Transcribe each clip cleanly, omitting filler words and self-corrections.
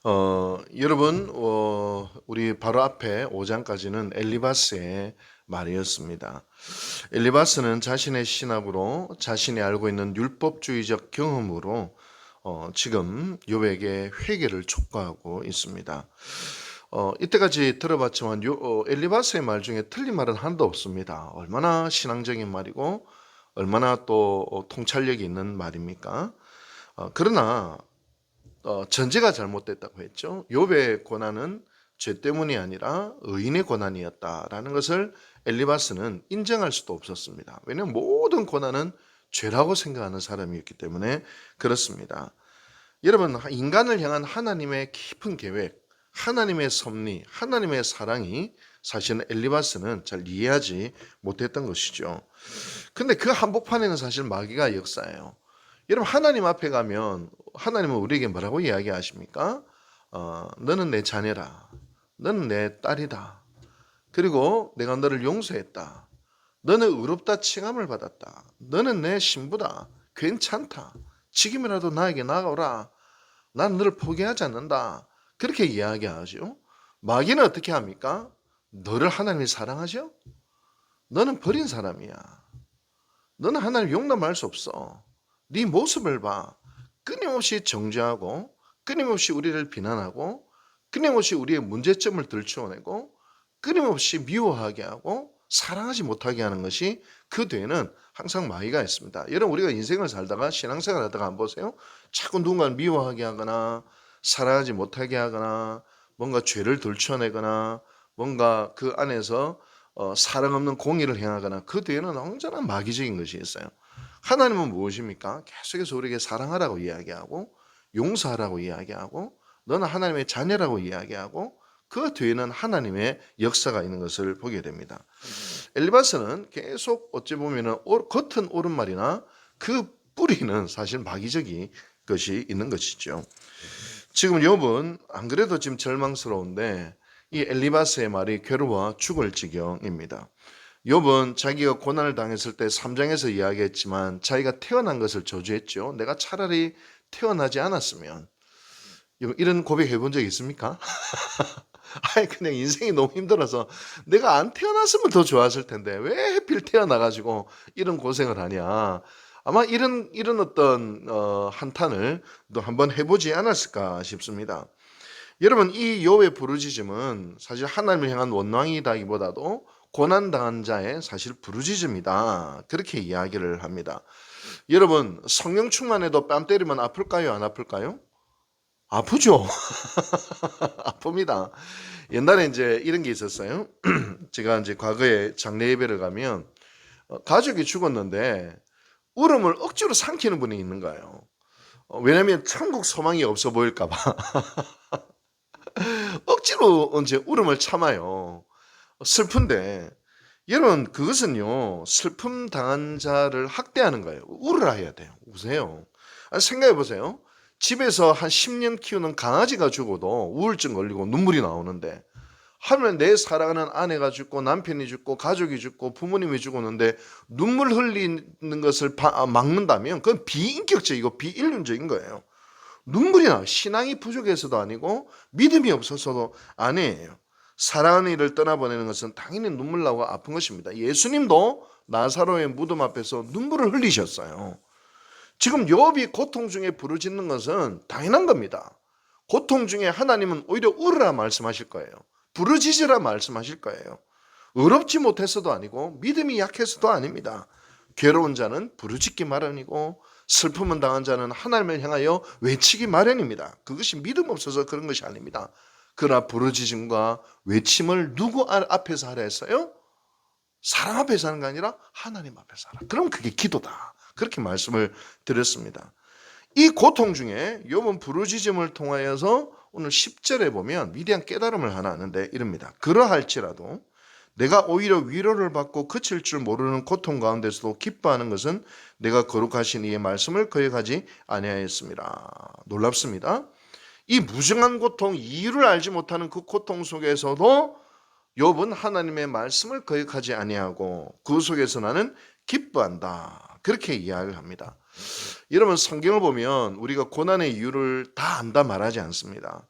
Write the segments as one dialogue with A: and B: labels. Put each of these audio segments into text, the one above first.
A: 여러분, 우리 바로 앞에 5장까지는 엘리바스의 말이었습니다. 엘리바스는 자신의 신학으로 자신이 알고 있는 율법주의적 경험으로 지금 욥에게 회개를 촉구하고 있습니다. 이때까지 들어봤지만 엘리바스의 말 중에 틀린 말은 하나도 없습니다. 얼마나 신앙적인 말이고 얼마나 또 통찰력이 있는 말입니까? 그러나 전제가 잘못됐다고 했죠. 욥의 고난은 죄 때문이 아니라 의인의 고난이었다라는 것을 엘리바스는 인정할 수도 없었습니다. 왜냐하면 모든 고난은 죄라고 생각하는 사람이었기 때문에 그렇습니다. 여러분, 인간을 향한 하나님의 깊은 계획, 하나님의 섭리, 하나님의 사랑이 사실은 엘리바스는 잘 이해하지 못했던 것이죠. 근데 그 한복판에는 사실 마귀가 역사예요. 여러분, 하나님 앞에 가면 하나님은 우리에게 뭐라고 이야기하십니까? 너는 내 자녀라. 너는 내 딸이다. 그리고 내가 너를 용서했다. 너는 의롭다 칭함을 받았다. 너는 내 신부다. 괜찮다. 지금이라도 나에게 나가오라. 난 너를 포기하지 않는다. 그렇게 이야기하죠. 마귀는 어떻게 합니까? 너를 하나님이 사랑하죠? 너는 버린 사람이야. 너는 하나님 용납할 수 없어. 네 모습을 봐. 끊임없이 정죄하고 끊임없이 우리를 비난하고 끊임없이 우리의 문제점을 들추어내고 끊임없이 미워하게 하고 사랑하지 못하게 하는 것이 그 뒤에는 항상 마귀가 있습니다. 여러분, 우리가 인생을 살다가 신앙생활 하다가 한번 보세요. 자꾸 누군가를 미워하게 하거나 사랑하지 못하게 하거나 뭔가 죄를 들추어내거나 뭔가 그 안에서 사랑 없는 공의를 행하거나 그 뒤에는 언제나 마귀적인 것이 있어요. 하나님은 무엇입니까? 계속해서 우리에게 사랑하라고 이야기하고 용서하라고 이야기하고 너는 하나님의 자녀라고 이야기하고 그 뒤에는 하나님의 역사가 있는 것을 보게 됩니다. 엘리바스는 계속 어찌 보면 겉은 옳은 말이나 그 뿌리는 사실 마귀적인 것이 있는 것이죠. 지금 욥은 안 그래도 지금 절망스러운데 이 엘리바스의 말이 괴로워 죽을 지경입니다. 욥은 자기가 고난을 당했을 때 3장에서 이야기했지만 자기가 태어난 것을 저주했죠. 내가 차라리 태어나지 않았으면. 이런 고백 해본 적 있습니까? 아예 그냥 인생이 너무 힘들어서 내가 안 태어났으면 더 좋았을 텐데 왜 하필 태어나가지고 이런 고생을 하냐. 아마 이런 어떤 한탄을 또 한번 해보지 않았을까 싶습니다. 여러분, 이 욥의 부르짖음은 사실 하나님을 향한 원망이다기보다도 고난당한 자의 사실 부르짖음이다. 그렇게 이야기를 합니다. 여러분, 성령 충만해도 뺨 때리면 아플까요? 안 아플까요? 아프죠. 아픕니다. 옛날에 이제 이런 게 있었어요. 제가 이제 과거에 장례 예배를 가면 가족이 죽었는데 울음을 억지로 삼키는 분이 있는 거예요. 왜냐하면 천국 소망이 없어 보일까 봐. 억지로 이제 울음을 참아요. 슬픈데 여러분, 그것은요 슬픔 당한 자를 학대하는 거예요. 울으라 해야 돼요. 우세요. 생각해 보세요. 집에서 한 10년 키우는 강아지가 죽어도 우울증 걸리고 눈물이 나오는데 하면 내 사랑하는 아내가 죽고 남편이 죽고 가족이 죽고 부모님이 죽었는데 눈물 흘리는 것을 막는다면 그건 비인격적이고 비인륜적인 거예요. 눈물이 나요. 신앙이 부족해서도 아니고 믿음이 없어서도 아니에요. 사랑하는 이를 떠나보내는 것은 당연히 눈물 나고 아픈 것입니다. 예수님도 나사로의 무덤 앞에서 눈물을 흘리셨어요. 지금 욥이 고통 중에 부르짖는 것은 당연한 겁니다. 고통 중에 하나님은 오히려 울으라 말씀하실 거예요. 부르짖으라 말씀하실 거예요. 의롭지 못해서도 아니고 믿음이 약해서도 아닙니다. 괴로운 자는 부르짖기 마련이고 슬픔을 당한 자는 하나님을 향하여 외치기 마련입니다. 그것이 믿음 없어서 그런 것이 아닙니다. 그러나 부르짖음과 외침을 누구 앞에서 하라 했어요? 사람 앞에서 하는 게 아니라 하나님 앞에서 하라. 그럼 그게 기도다. 그렇게 말씀을 드렸습니다. 이 고통 중에 욥은 부르짖음을 통하여서 오늘 10절에 보면 위대한 깨달음을 하나 하는데 이럽니다. 그러할지라도 내가 오히려 위로를 받고 그칠 줄 모르는 고통 가운데서도 기뻐하는 것은 내가 거룩하신 이의 말씀을 거역하지 아니하였습니다. 놀랍습니다. 이 무정한 고통, 이유를 알지 못하는 그 고통 속에서도 욥은 하나님의 말씀을 거역하지 아니하고 그 속에서 나는 기뻐한다. 그렇게 이야기를 합니다. 여러분, 성경을 보면 우리가 고난의 이유를 다 안다 말하지 않습니다.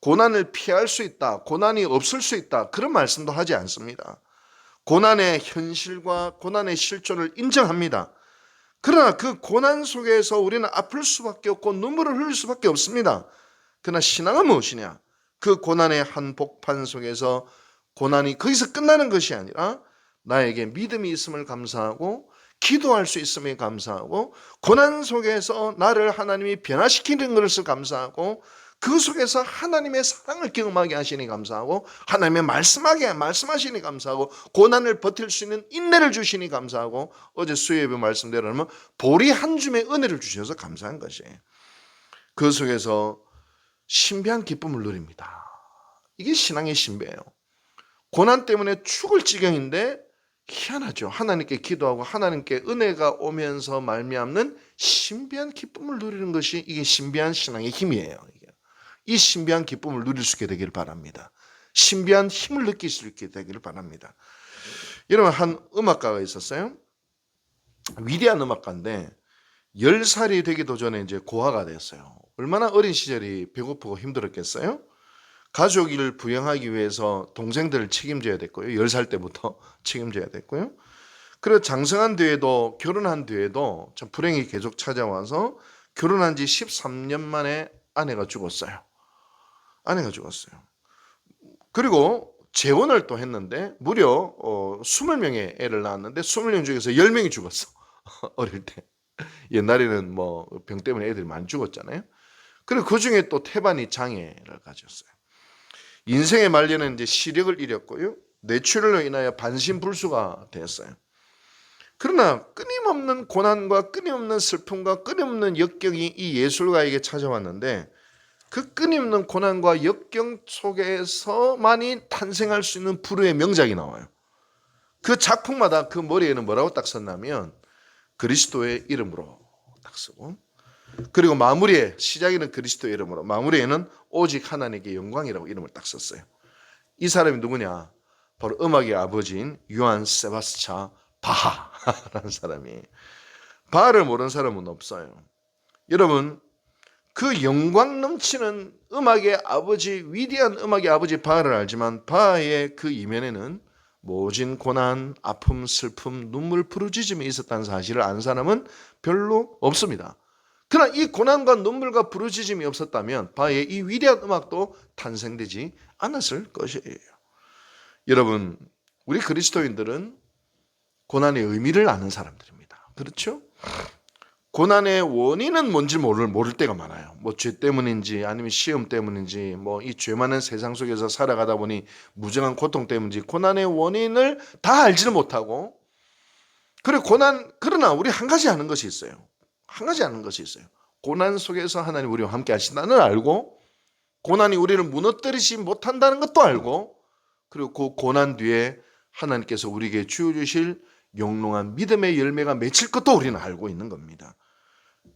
A: 고난을 피할 수 있다, 고난이 없을 수 있다, 그런 말씀도 하지 않습니다. 고난의 현실과 고난의 실존을 인정합니다. 그러나 그 고난 속에서 우리는 아플 수밖에 없고 눈물을 흘릴 수밖에 없습니다. 그러나 신앙은 무엇이냐? 그 고난의 한복판 속에서 고난이 거기서 끝나는 것이 아니라 나에게 믿음이 있음을 감사하고 기도할 수 있음에 감사하고 고난 속에서 나를 하나님이 변화시키는 것을 감사하고 그 속에서 하나님의 사랑을 경험하게 하시니 감사하고 하나님의 말씀하시니 감사하고 고난을 버틸 수 있는 인내를 주시니 감사하고 어제 수요예배 말씀대로는 보리 한 줌의 은혜를 주셔서 감사한 것이에요. 그 속에서 신비한 기쁨을 누립니다. 이게 신앙의 신비예요. 고난 때문에 죽을 지경인데 희한하죠. 하나님께 기도하고 하나님께 은혜가 오면서 말미암는 신비한 기쁨을 누리는 것이 이게 신비한 신앙의 힘이에요. 이 신비한 기쁨을 누릴 수 있게 되기를 바랍니다. 신비한 힘을 느낄 수 있게 되기를 바랍니다. 여러분, 한 음악가가 있었어요. 위대한 음악가인데 10살이 되기도 전에 이제 고아가 됐어요. 얼마나 어린 시절이 배고프고 힘들었겠어요? 가족을 부양하기 위해서 동생들을 책임져야 됐고요. 10살 때부터 책임져야 됐고요. 그리고 장성한 뒤에도 결혼한 뒤에도 참 불행이 계속 찾아와서 결혼한 지 13년 만에 아내가 죽었어요. 그리고 재혼을 또 했는데 무려 20명의 애를 낳았는데 20명 중에서 10명이 죽었어. 어릴 때. 옛날에는 뭐 병 때문에 애들이 많이 죽었잖아요. 그리고 그 중에 또 태반이 장애를 가졌어요. 인생의 말년에 이제 시력을 잃었고요. 뇌출혈로 인하여 반신불수가 됐어요. 그러나 끊임없는 고난과 끊임없는 슬픔과 끊임없는 역경이 이 예술가에게 찾아왔는데 그 끊임없는 고난과 역경 속에서만이 탄생할 수 있는 불후의 명작이 나와요. 그 작품마다 그 머리에는 뭐라고 딱 썼냐면 그리스도의 이름으로 딱 쓰고 그리고 마무리에 시작에는 그리스도의 이름으로 마무리에는 오직 하나님께 영광이라고 이름을 딱 썼어요. 이 사람이 누구냐? 바로 음악의 아버지인 요한 세바스찬 바하라는 사람이. 바하를 모르는 사람은 없어요. 여러분, 그 영광 넘치는 음악의 아버지, 위대한 음악의 아버지 바하를 알지만 바하의 그 이면에는 모진 고난, 아픔, 슬픔, 눈물, 부르짖음이 있었다는 사실을 아는 사람은 별로 없습니다. 그러나 이 고난과 눈물과 부르짖음이 없었다면 바하의 이 위대한 음악도 탄생되지 않았을 것이에요. 여러분, 우리 그리스도인들은 고난의 의미를 아는 사람들입니다. 그렇죠? 고난의 원인은 뭔지 모를 때가 많아요. 뭐 죄 때문인지 아니면 시험 때문인지 뭐 이 죄 많은 세상 속에서 살아가다 보니 무정한 고통 때문인지 고난의 원인을 다 알지는 못하고 그러나 우리 한 가지 아는 것이 있어요. 고난 속에서 하나님 우리와 함께 하신다는 알고 고난이 우리를 무너뜨리지 못한다는 것도 알고 그리고 그 고난 뒤에 하나님께서 우리에게 주어주실 영롱한 믿음의 열매가 맺힐 것도 우리는 알고 있는 겁니다.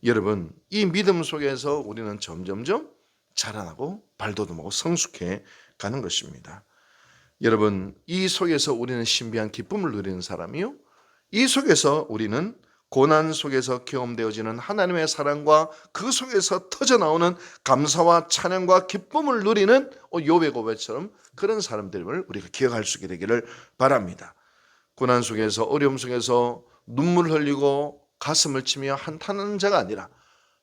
A: 여러분, 이 믿음 속에서 우리는 점점점 자라나고 발돋움하고 성숙해 가는 것입니다. 여러분, 이 속에서 우리는 신비한 기쁨을 누리는 사람이요. 이 속에서 우리는 고난 속에서 경험되어지는 하나님의 사랑과 그 속에서 터져나오는 감사와 찬양과 기쁨을 누리는 욥의 고백처럼 그런 사람들을 우리가 기억할 수 있게 되기를 바랍니다. 고난 속에서 어려움 속에서 눈물 흘리고 가슴을 치며 한탄하는 자가 아니라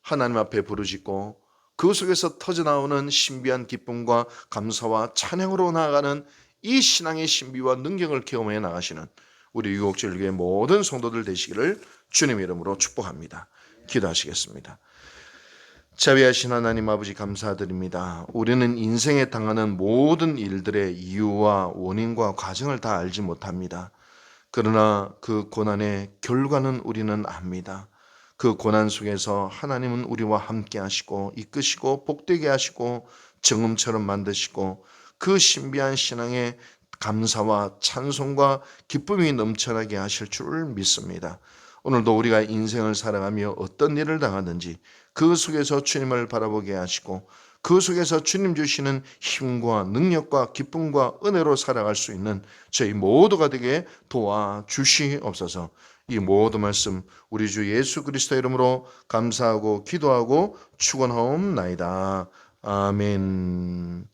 A: 하나님 앞에 부르짖고 그 속에서 터져나오는 신비한 기쁨과 감사와 찬양으로 나아가는 이 신앙의 신비와 능력을 경험해 나가시는 우리 유곡절교회 모든 성도들 되시기를 주님의 이름으로 축복합니다. 기도하시겠습니다. 자비하신 하나님 아버지 감사드립니다. 우리는 인생에 당하는 모든 일들의 이유와 원인과 과정을 다 알지 못합니다. 그러나 그 고난의 결과는 우리는 압니다. 그 고난 속에서 하나님은 우리와 함께 하시고 이끄시고 복되게 하시고 정음처럼 만드시고 그 신비한 신앙의 감사와 찬송과 기쁨이 넘쳐나게 하실 줄 믿습니다. 오늘도 우리가 인생을 살아가며 어떤 일을 당하든지 그 속에서 주님을 바라보게 하시고 그 속에서 주님 주시는 힘과 능력과 기쁨과 은혜로 살아갈 수 있는 저희 모두가 되게 도와주시옵소서. 이 모든 말씀 우리 주 예수 그리스도 이름으로 감사하고 기도하고 축원하옵나이다. 아멘.